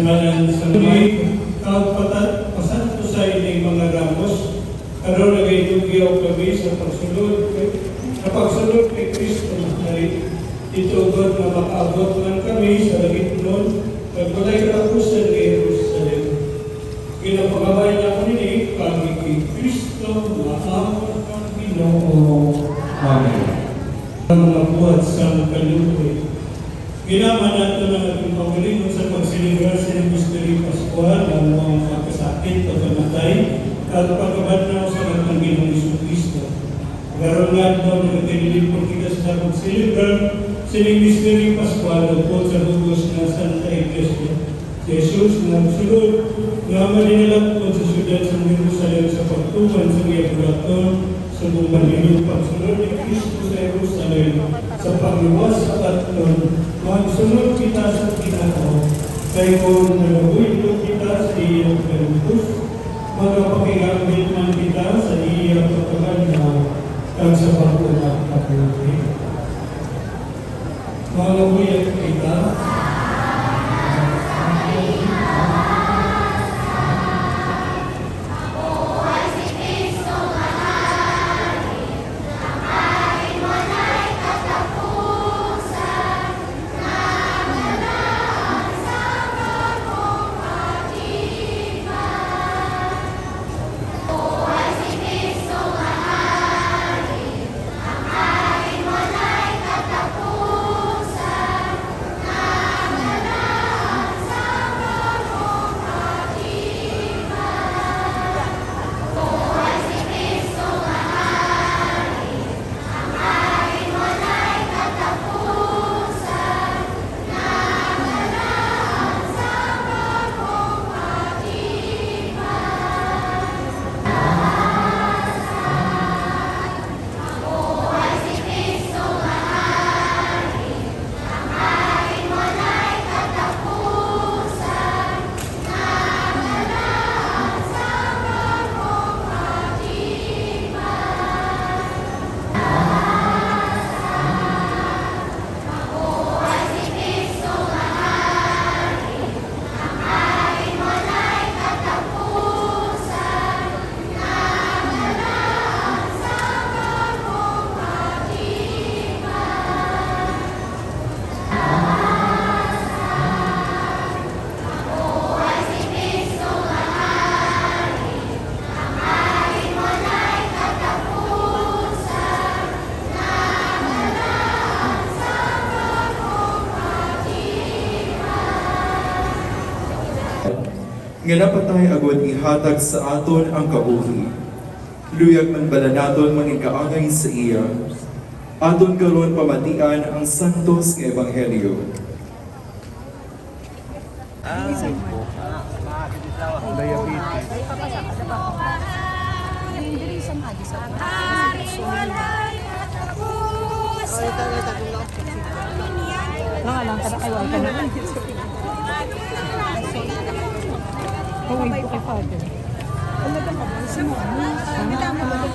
ngalan sa Panginoon, pasanto sa inyong mga ramos, karon nagaytugyaw kami sa pagsulod kay Kristo Mahari. Itugod na makaabot man kami sa langit nun, nagpalay katapusan kay Jerusalem. Ginapagabay na ko nini, kami kay Kristo na amon ang Ginoo. Amen. Ang mga buhat sa kaluoy. Ginaman nato ng ating Panginoon sa pagsilibrasya ng Mystery Pascual ang mga magkasakit, pagkamatay, at pagkabanaw sa ating Ginoong Kristo. Garon nga daw na nagkilipon kita sa pagsilibran sining Mystery Pascual upod sa hugos na Santa Iglesia. Jesus na sulod nga malinalagpod sa siyudad sa Jerusalem sa pagtuman sa Giyabulaton sa bumanilong pagsunod ni Kristo sa Jerusalem sa pagluwas sa katlon. Magsunod kita sa Ginoo, kay kung nalabuhin kita sa iyong kalutos, magpapakigamit man kita sa iyong pagkaganaw kang sa pagkulang kapuloy. Malabuhin kita, nga dapat tayo agad ihatag sa aton ang kabuhi. Luyag man bala naton maningkaangay sa iya. Aton karon pamatian ang santos nga ebanghelyo. Lang kada kay wala na. Kaway ko kay Father. Ano ba? Sino? Ano ba?